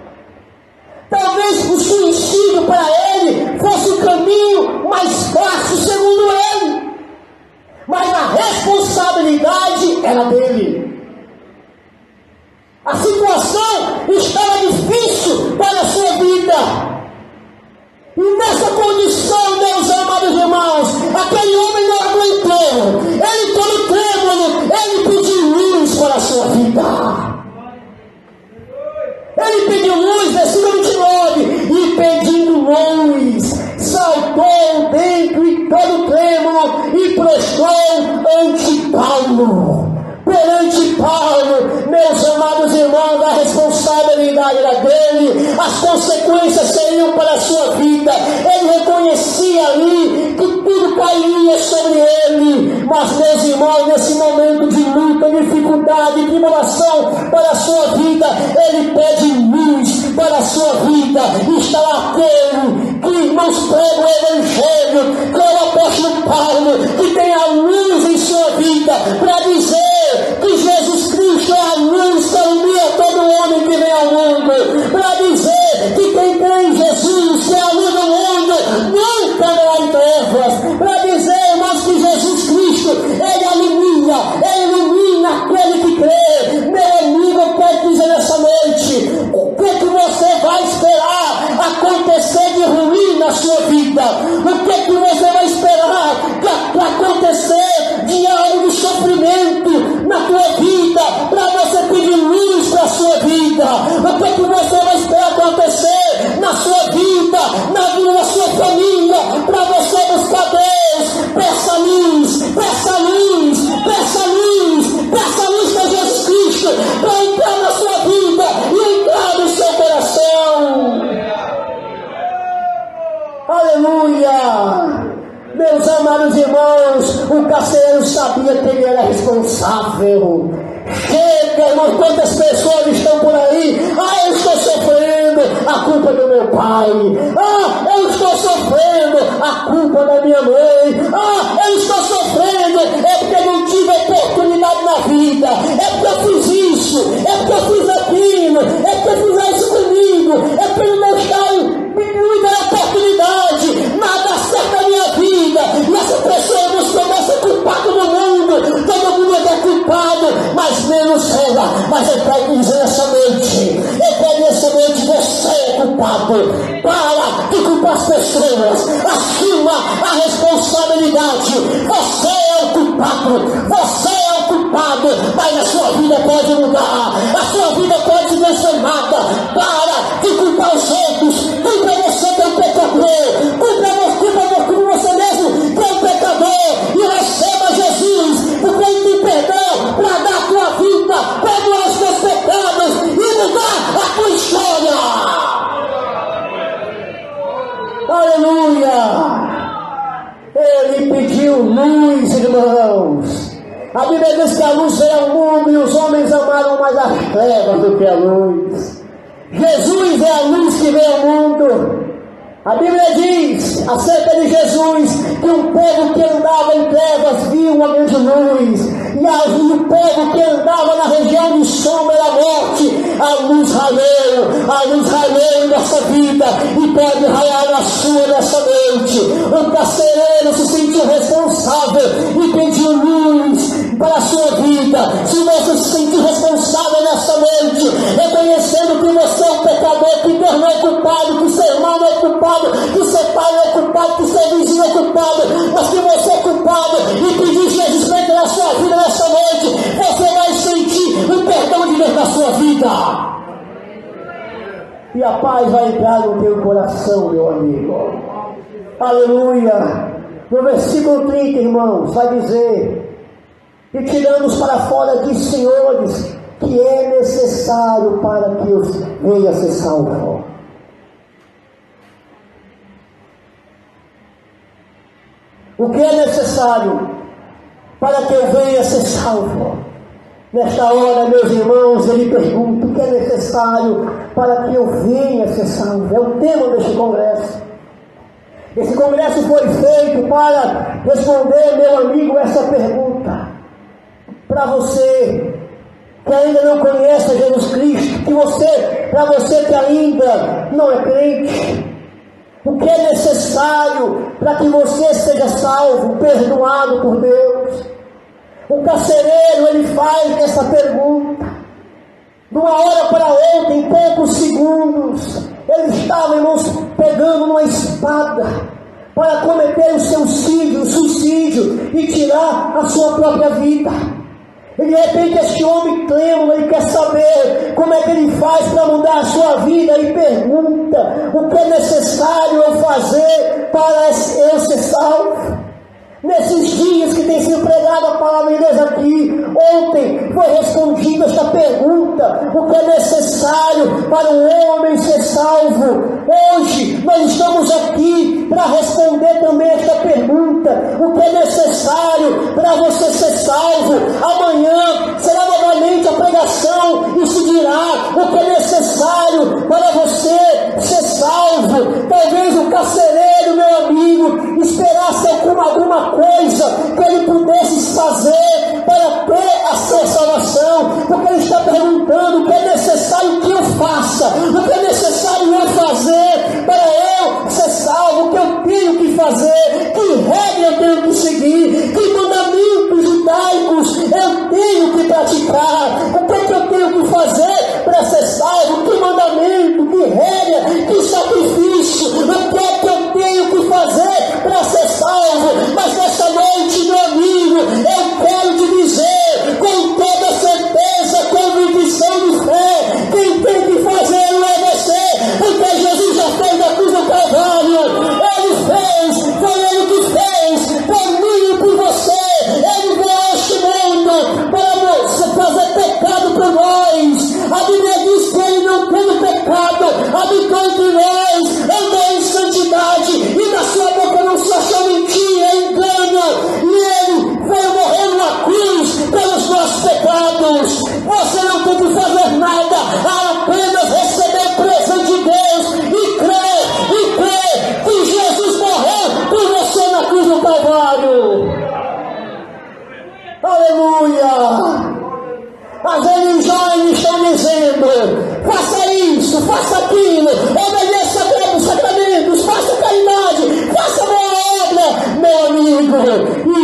Talvez o suicídio para ele fosse o caminho mais fácil, segundo ele. Mas a responsabilidade era dele. A situação estava difícil para a sua vida. E nessa condição, meus amados irmãos, aquele homem não aguentou. Ele todo trêmulo, ele pediu luz para a sua vida. Ele pediu luz, versículo 29, e pedindo luz, saltou dentro e todo trêmulo e prostrou ante Paulo. Perante Paulo, meus amados irmãos, a responsabilidade era dele, as consequências seriam para a sua vida. Ele reconhecia ali que tudo cairia sobre ele. Mas, meus irmãos, nesse momento de luta, dificuldade, tribulação para a sua vida, ele pede luz para a sua vida. Está lá aquele que nos prega o Evangelho, que é o apóstolo Paulo, que tem a luz em sua vida para dizer que Jesus Cristo é a luz que ilumina todo homem que vem ao mundo, para dizer que quem crê em Jesus, que é a luz do mundo, nunca andará em trevas, para dizer, irmãos, que Jesus Cristo, ele ilumina aquele que crê. Meu amigo, eu quero dizer nessa noite, o que você vai esperar acontecer de ruim na sua vida? O que você vai esperar para acontecer de algo de sofrimento na tua vida, para você pedir luz para a sua vida? O que você vai esperar acontecer na sua vida, na vida da sua família, para você buscar Deus? Peça luz, peça luz, peça luz, peça luz para Jesus Cristo, para entrar na sua vida e entrar no seu coração. Aleluia! Meus amados irmãos, o carcereiro sabia que ele era responsável. Chega, irmão, quantas pessoas estão por aí? Eu estou sofrendo, a culpa é do meu pai. Eu estou sofrendo, a culpa é da minha mãe. Eu estou sofrendo, é porque não tive oportunidade na vida. É porque eu fiz isso, é porque eu fiz aquilo, é porque eu fiz isso comigo, é porque eu não estava me dando oportunidade, nada certo na minha vida. E essa pessoa nos começa a culpar todo mundo é culpado, mas menos ela. Mas eu quero dizer essa noite, você é culpado. Para de culpar as pessoas, assuma a responsabilidade. Você é o culpado, mas a sua vida pode mudar, a sua vida pode ser transformada. Para de culpar os outros, culpa você que é um pecador, culpa você mesmo que é um pecador, e receba Jesus, porque ele tem perdão para dar a tua vida, perdoar os teus pecados e mudar a tua história. Aleluia! Ele pediu luz, irmãos. A Bíblia diz que a luz veio ao mundo e os homens amaram mais as trevas do que a luz. Jesus é a luz que veio ao mundo. A Bíblia diz acerca de Jesus que um povo que andava em trevas viu uma grande luz, e o povo que andava na região de sombra da morte, a luz raiou em nossa vida e pode raiar na sua nessa noite. O carcereiro se sentiu responsável e pediu luz para a sua vida. Se você se sentir responsável nessa noite, reconhecendo que você é um pecador, que Deus não é culpado, que seu irmão não é culpado, que seu pai não é culpado, que seu vizinho é culpado, mas que você é culpado, e pedir Jesus para entrar na sua vida nessa noite, você vai sentir o perdão de Deus na sua vida. E a paz vai entrar no teu coração, meu amigo. Aleluia. No versículo 30, irmãos, vai dizer: e tiramos para fora de senhores, que é necessário para que os venha ser salvo. O que é necessário? para que eu venha ser salvo. Nesta hora, meus irmãos, eu lhe pergunto: o que é necessário para que eu venha ser salvo? É o tema deste congresso. Esse congresso foi feito para responder, meu amigo, essa pergunta. Para você que ainda não conhece Jesus Cristo, para você que ainda não é crente, o que é necessário para que você seja salvo, perdoado por Deus? O carcereiro, ele faz essa pergunta. De uma hora para outra, em poucos segundos, ele estava, irmãos, pegando uma espada para cometer o seu suicídio e tirar a sua própria vida. E de repente este homem trêmulo, ele quer saber como é que ele faz para mudar a sua vida e pergunta: o que é necessário eu fazer para eu ser salvo? Nesses dias que tem sido pregada a palavra de Deus aqui, ontem foi respondida esta pergunta: o que é necessário para um homem ser salvo? Hoje nós estamos aqui para responder também esta pergunta: o que é necessário para você ser salvo? Amanhã será novamente a pregação e se dirá o que é necessário para você ser salvo. Talvez o carcereiro, meu amigo, esperasse alguma coisa que ele pudesse fazer para ter a sua salvação, porque ele está perguntando: o que é necessário que eu faça? O que é necessário eu fazer para eu ser salvo? O que eu tenho que fazer? Que regra eu tenho que seguir? Que mandamentos judaicos eu tenho que praticar? O que é que eu tenho que fazer para ser salvo? Que mandamento, que regra, que sacrifício? O que é que eu tenho que fazer para ser salvo? Mas nessa noite, meu amigo, eu quero te dizer com toda certeza, convicção de fé: quem tem que fazer não é você, porque Jesus já fez na cruz do Calvário. Ele fez, foi Ele que fez, por mim e por você. Ele veio a este mundo para fazer pecado por nós. A Bíblia diz que Ele, não tendo pecado, habitou entre nós, andou em santidade, e na sua boca não se achou mentira, engano, e Ele veio morrer numa cruz pelos nossos pecados. Você não tem que fazer nada, apenas receber o presente de Deus e crer que Jesus morreu por você na cruz do Calvário. Aleluia! As religiões estão dizendo: faça isso, faça aquilo, obedeça a sacramentos, faça caridade, faça boa obra. Meu amigo,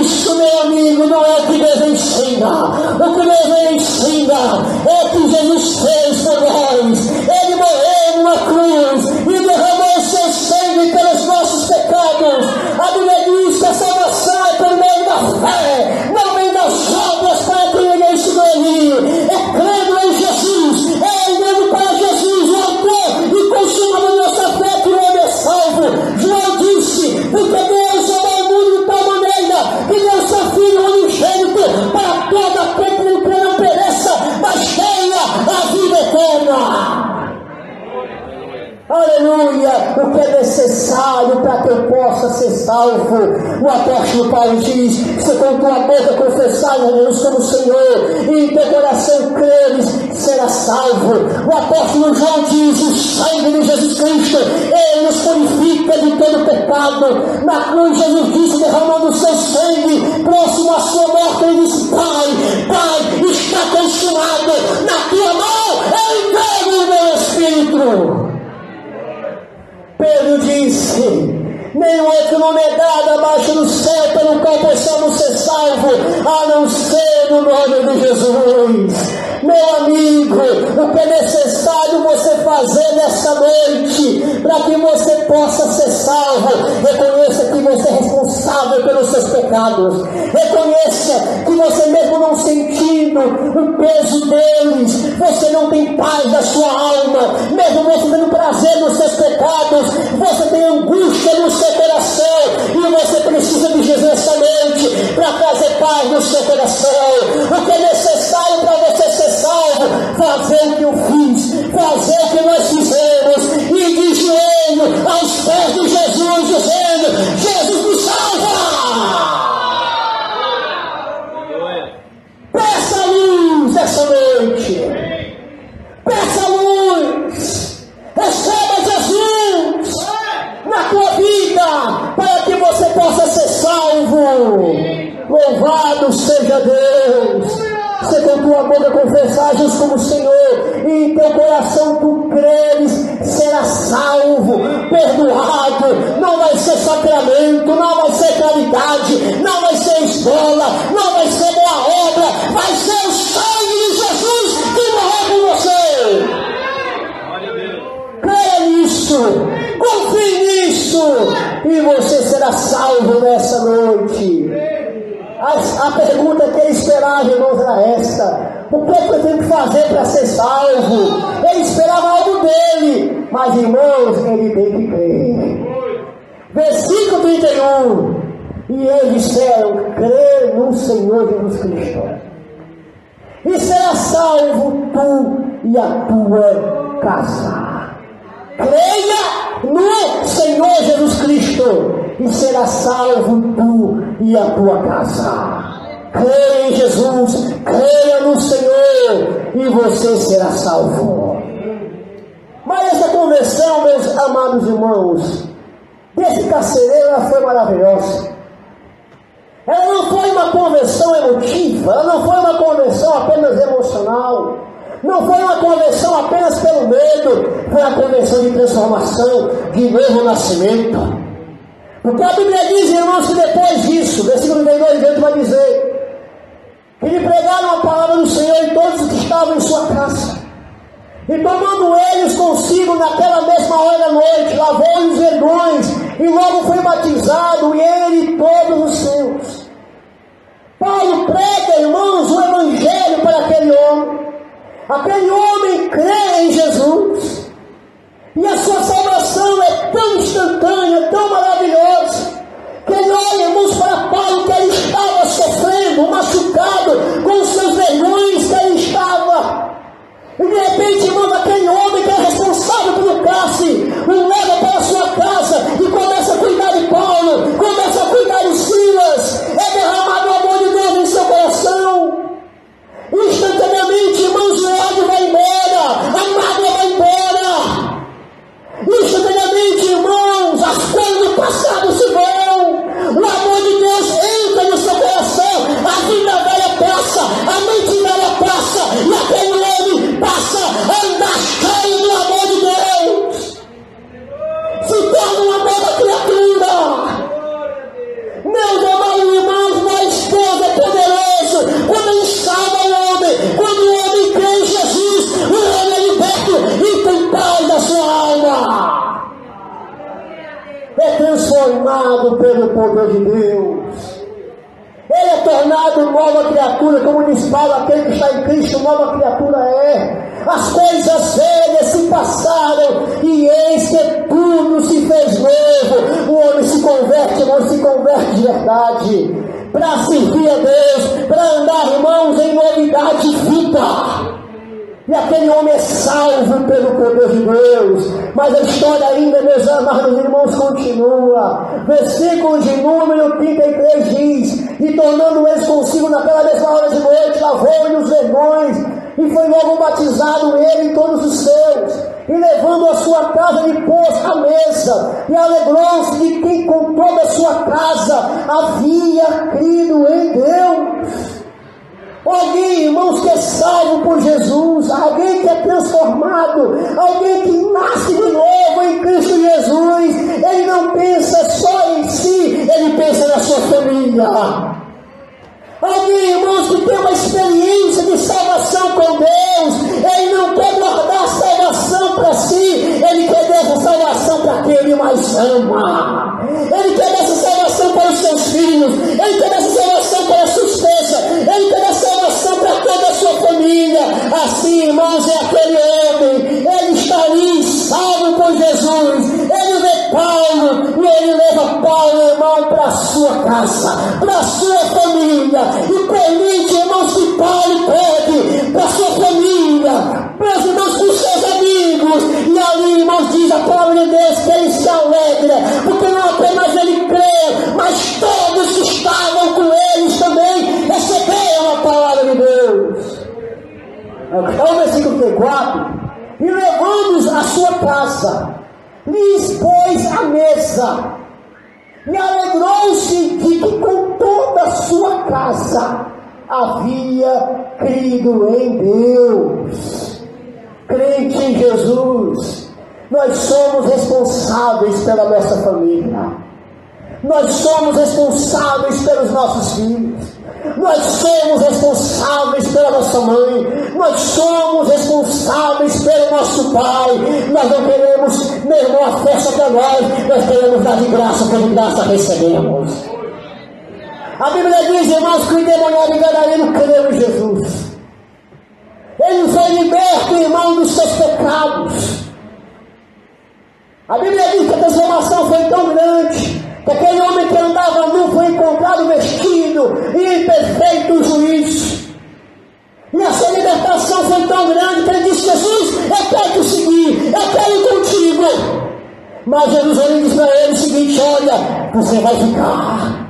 isso, meu amigo, não é o que Deus ensina. O que Deus ensina é o que Jesus fez por nós. Ele morreu numa cruz e derramou o seu sangue pelos nossos pecados. A Bíblia diz que a salvação é por meio da fé, não vem das obras para que ninguém se glorie. É crendo em Jesus, é olhando para Jesus, o autor e consumador da nossa fé, que o homem é salvo. João disse: porque Deus amou o mundo de tal maneira que deu seu Filho unigênito para todo aquele que não pereça, mas tenha a vida eterna. Aleluia! O que é necessário para que eu possa ser salvo? O apóstolo Paulo diz: se com tua boca confessares a Deus como Senhor e em teu coração creres, será salvo. O apóstolo João diz: o sangue de Jesus Cristo, Ele nos purifica de todo pecado. Na cruz Jesus disse, derramando o seu sangue, próximo à sua morte, Ele disse: Pai, está consumado. Na tua mão eu entrego o meu espírito. Pedro disse: nenhum outro nome é dado abaixo do céu pelo qual possamos ser salvos, a não ser no nome de Jesus. Meu amigo, o que é necessário você fazer nessa noite para que você possa ser salvo? Reconheça que você é responsável pelos seus pecados. Reconheça que você, mesmo não sentindo o peso deles, você não tem paz da sua alma. Mesmo você tendo prazer nos seus pecados, você tem angústia no seu coração, e você precisa de Jesus essa noite para trazer paz no seu coração. O que é necessário para você ser salvo? Fazer o que eu fiz, fazer o que nós fizemos, e de joelho aos pés de Jesus, dizendo: Jesus me salva! Louvado seja Deus! Se com tua boca confessares como o Senhor, e em teu coração tu creres, será salvo, perdoado. Não vai ser sacramento, não vai ser caridade, não vai ser esmola, não vai ser boa obra, vai ser o sangue de Jesus que morreu por você. Creia nisso, confie nisso, e você será salvo nessa noite. A pergunta que ele esperava, irmãos, era esta: o que eu tenho que fazer para ser salvo? Ele esperava algo dele, mas, irmãos, ele tem que crer. Versículo 31: e eles disseram: crê no Senhor Jesus Cristo, e será salvo tu e a tua casa. Creia no Senhor Jesus Cristo, e será salvo tu e a tua casa. Creia em Jesus, creia no Senhor, e você será salvo. Mas essa conversão, meus amados irmãos, desse carcereiro, ela foi maravilhosa. Ela não foi uma conversão emotiva, ela não foi uma conversão apenas emocional, não foi uma conversão apenas pelo medo, foi uma conversão de transformação, de novo nascimento. Porque a Bíblia diz, irmãos, que depois disso, versículo 32, Deus vai dizer que lhe pregaram a palavra do Senhor em todos os que estavam em sua casa. E tomando eles consigo naquela mesma hora da noite, lavou os vergões, e logo foi batizado, e ele e todos os seus. Paulo prega, irmãos, o evangelho para aquele homem. Aquele homem crê em Jesus, e a sua salvação é tão instantânea, tão maravilhosa, que ele olha, irmãos, para Paulo, que ele estava sofrendo, machucado, com os seus vergões que ele estava. E de repente, irmãos, aquele homem que é responsável pelo cárcere, o leva para a sua casa e começa a cuidar de Paulo, começa a cuidar de Silas. É derramado o amor de Deus em seu coração. Instantaneamente, irmãos, o ódio vai embora, a mágoa vai embora. Instantaneamente, irmãos, as coisas do passado se vão. O amor de Deus entra no seu coração. A vida velha passa, a mente velha passa, e aquele homem passa a andar cheio do amor de Deus. Se torna uma nova criatura. Meus amados irmãos, nós Deus é poderoso. Quando ele salva o homem, quando o homem crê em Jesus, o homem é liberto e tem paz na sua alma. É transformado pelo poder de Deus. Ele é tornado nova criatura, como diz Paulo, aquele que está em Cristo, nova criatura é. As coisas velhas se passaram, e eis que tudo se fez novo. O homem se converte, irmão, se converte de verdade, para servir a Deus, para andar, irmãos, em novidade de vida. E aquele homem é salvo pelo poder de Deus. Mas a história ainda, meus amados irmãos, continua. Versículo de número 33 diz: e tornando eles consigo naquela mesma hora de noite, lavou-lhe os vergões, e foi logo batizado ele e todos os seus. E levando a sua casa, lhe pôs à mesa, e alegrou-se de quem com toda a sua casa havia crido em Deus. Alguém, irmãos, que é salvo por Jesus, alguém que é transformado, alguém que nasce de novo em Cristo Jesus, ele não pensa só em si, ele pensa na sua família. Alguém, irmãos, que tem uma experiência de salvação com Deus, ele não quer guardar a salvação para si, ele quer dar essa salvação para quem ele mais ama. Ele quer dar essa salvação para os seus filhos, ele quer dar essa salvação para a sua esposa, ele quer dar salvação para toda a sua família. Assim, irmãos, é aquele homem, ele está ali, salvo por Jesus. Ele vê Paulo, e ele leva Paulo, irmão, para a sua casa, para a sua família, e permite, irmãos, que Paulo pregue para a sua família, meus irmãos, com seus amigos. E ali, irmãos, diz a palavra de Deus que ele se alegra, porque não apenas ele crê, mas todos que estavam com eles também receberam a palavra de Deus. É o versículo 34. E levando-os à sua casa, lhes pôs a mesa, E alegrou-se de que com toda a sua casa havia crido em Deus. Crente em Jesus, nós somos responsáveis pela nossa família. Nós somos responsáveis pelos nossos filhos. Nós somos responsáveis pela nossa mãe. Nós somos responsáveis pelo nosso pai. Nós não queremos, meu irmão, a festa para nós queremos dar de graça, porque de graça recebemos. A Bíblia diz, irmãos, que o endemoniado gadareno creu em Jesus. Ele foi liberto, irmão, dos seus pecados. A Bíblia diz que a transformação foi tão grande que aquele homem que andava nu foi encontrado vestido e em perfeito juízo. E a sua libertação foi tão grande que ele disse: Jesus, eu quero te seguir, eu quero ir contigo. Mas Jerusalém disse para ele o seguinte: olha, você vai ficar.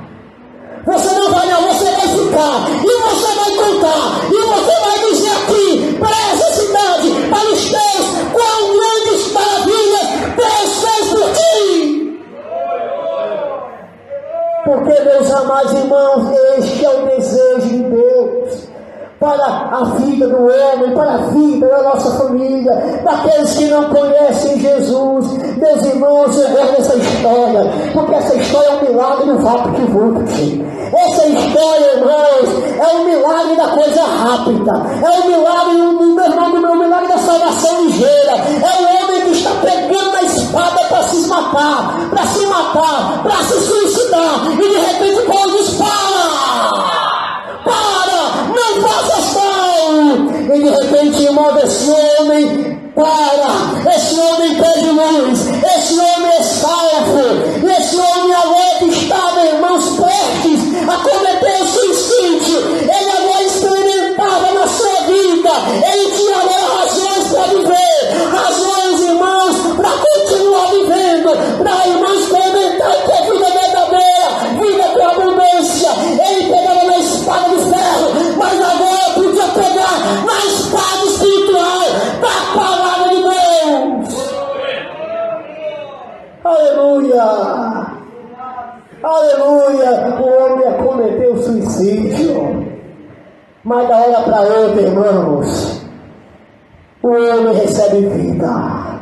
Você não vai não, você vai ficar. E você vai contar. E você vai dizer aqui, para essa cidade, para os teus, quão grandes maravilhas Deus fez por ti. Porque, meus amados irmãos, este é o desejo de Deus para a vida do homem, para a vida da nossa família, daqueles que não conhecem Jesus. Meus irmãos, eu gosto dessa história, porque essa história é um milagre do VaptVupt. Essa história, irmãos, é um milagre da coisa rápida, é um milagre do milagre da salvação ligeira. É um homem que está pegando a espada para se matar, para se suicidar, e de repente Paulo diz: não faças mal. E de repente, irmão, esse homem esse homem pede luz, esse homem é salvo, e esse homem agora que estava, irmãos, prestes a cometer o suicídio, ele agora experimentava na sua vida, ele tinha agora razões para viver, razões, irmãos, para continuar vivendo, para, irmãos, experimentar que a vida verdadeira, vida com abundância. Ele pegava na espada de ferro, mas agora podia pegar na espada espiritual da palavra de Deus. Aleluia! Aleluia! O homem cometeu suicídio, mas da hora para outra, irmãos, o homem recebe vida.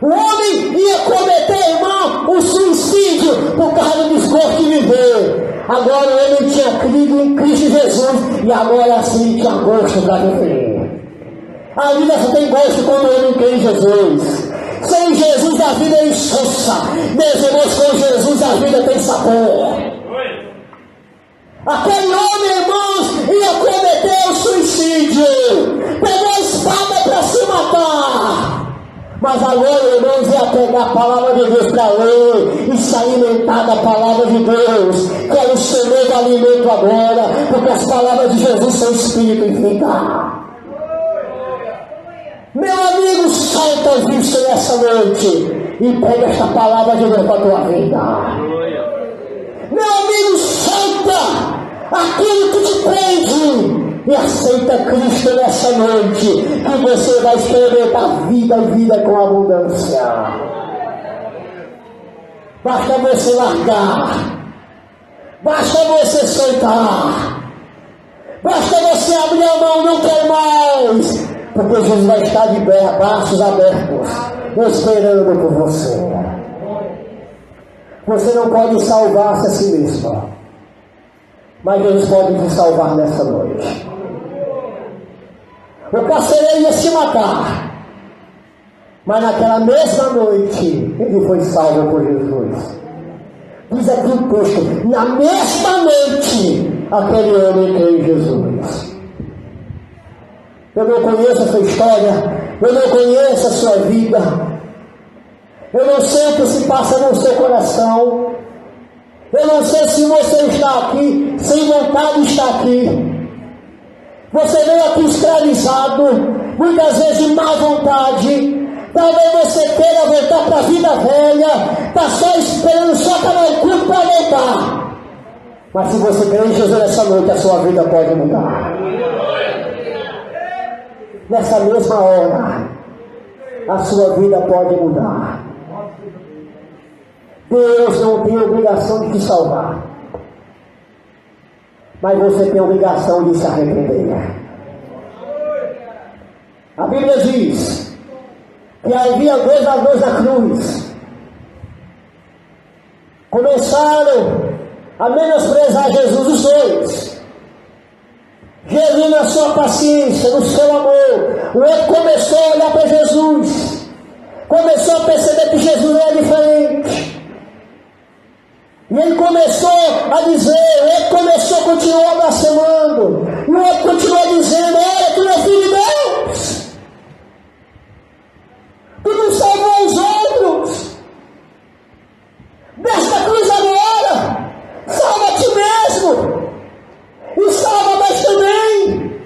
O homem ia cometer, irmão, um suicídio por causa do desgosto de viver. Agora o homem tinha crido em Cristo Jesus e agora sim tinha gosto para viver. A vida só tem gosto quando o homem crê em Jesus. Sem Jesus a vida é insossa. Meus irmãos, com Jesus a vida tem sabor. Aquele homem, irmãos, ia cometer o suicídio. Pegou a espada para se matar. Mas agora, irmãos, ia pegar a palavra de Deus para ler e se alimentar da palavra de Deus, que é o seu novo alimento agora, porque as palavras de Jesus são espírito e vida. Meu amigo, solta isso nessa noite e pega esta palavra de Deus para a tua vida. Meu amigo, solta aquilo que te prende e aceita Cristo nessa noite, que você vai experimentar vida e vida com abundância. Basta você largar, basta você soltar, basta você abrir a mão, não quer mais, porque Jesus vai estar de braços abertos, esperando por você. Você não pode salvar-se a si mesmo, mas Deus pode te salvar nessa noite. O carcereiro ia se matar, mas naquela mesma noite ele foi salvo por Jesus. Diz aqui o texto: na mesma noite aquele homem creu em Jesus. Eu não conheço a sua história, eu não conheço a sua vida, eu não sei o que se passa no seu coração, eu não sei se você está aqui sem vontade de estar aqui. Você veio aqui escravizado, muitas vezes de má vontade. Talvez você queira voltar para a vida velha, está só esperando só acabar o culto para voltar. Mas se você crê em Jesus nessa noite, a sua vida pode mudar. Nessa mesma hora, a sua vida pode mudar. Deus não tem obrigação de te salvar, mas você tem a obrigação de se arrepender. A Bíblia diz que havia dois ladrões na cruz. Começaram a menosprezar Jesus, os dois. Jesus, na sua paciência, no seu amor, o outro começou a olhar para Jesus, começou a perceber que Jesus era diferente. E ele começou a dizer, ele começou a continuar blasfemando, e o outro continuou dizendo: olha, tu é filho de Deus, tu não salvou os outros, desce da cruz agora, salva a ti mesmo, e salva mais também.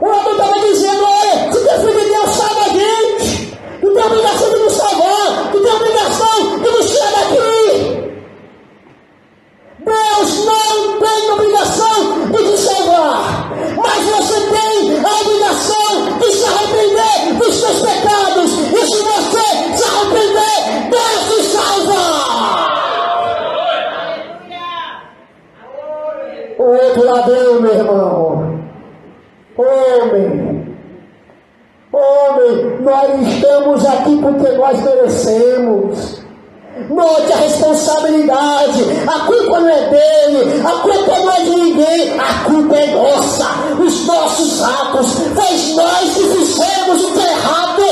O outro estava dizendo: olha, se tu é filho de Deus, salva a gente, tu tem a obrigação de nos salvar, tu tem a obrigação de nos tirar daqui. Deus não tem obrigação de te salvar, mas você tem a obrigação de se arrepender dos seus pecados, e se você se arrepender, Deus te salva. O outro ladrão, meu irmão, homem, nós estamos aqui porque nós merecemos. Note a responsabilidade, a culpa não é dele, a culpa não é de ninguém, a culpa é nossa, os nossos atos, foi nós que fizemos o que é errado.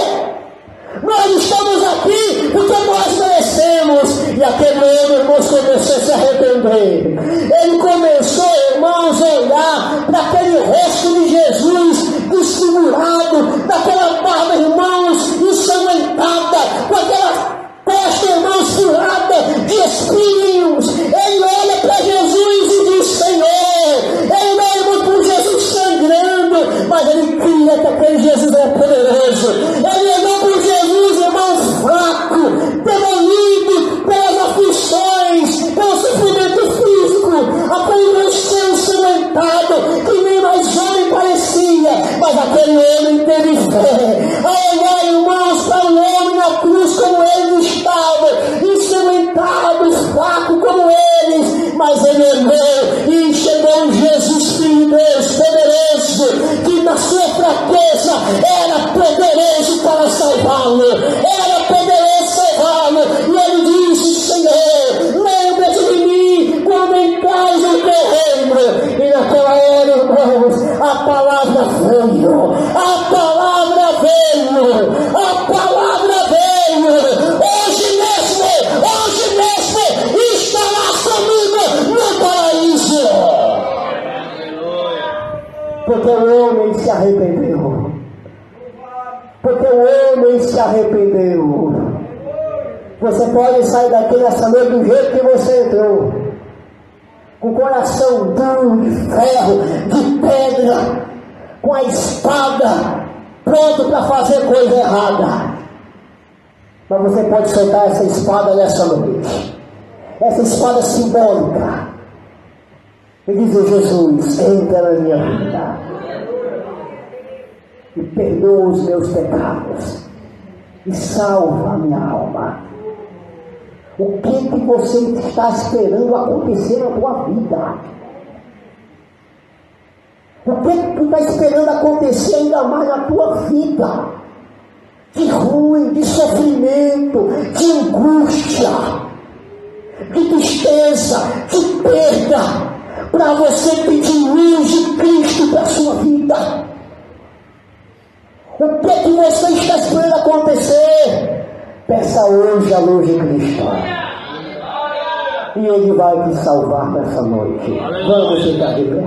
Nós estamos aqui porque nós merecemos. E aquele homem, irmãos, começou a se arrepender. Ele começou, irmãos, a olhar para aquele rosto de Jesus desfigurado, daquela barba, irmãos, ensanguentada, com aquela testa, irmãos, furada de espinhos. Ele olha para Jesus e diz: Senhor. Ele não olha para Jesus sangrando, mas ele cria que aquele Jesus é poderoso. Ele olhou para Jesus, irmão, fraco, demolido pelas aflições, pelo sofrimento físico, aquele ser ensanguentado, que nem mais homem parecia, mas aquele homem teve fé. Ao olhar, irmãos, para o homem na cruz como ele estava, ensanguentado, fraco como eles, mas ele olhou e chegou Jesus, Filho de Deus, poderoso, que na sua fraqueza era poderoso para salvá-lo, era poderoso salvá-lo, e ele disse: Senhor, lembra-te de mim quando entrares no teu reino. E naquela hora, irmãos, a palavra veio, a palavra veio, a palavra veio. Hoje mesmo estará comigo no paraíso. Porque o homem se arrependeu. Porque o homem se arrependeu. Você pode sair daqui nessa noite do jeito que você entrou, com o coração duro, de ferro, de pedra, com a espada, pronto para fazer coisa errada. Mas você pode soltar essa espada nessa noite, essa espada simbólica, e dizer: Jesus, entra na minha vida e perdoa os meus pecados e salva a minha alma. O que você está esperando acontecer na tua vida? O que tu está esperando acontecer ainda mais na tua vida? De ruim, de sofrimento, de angústia, de tristeza, de perda, para você pedir luz de Cristo para a sua vida. O que você está esperando acontecer? Peça hoje a luz de Cristo, e Ele vai te salvar nessa noite. Vamos ficar de pé.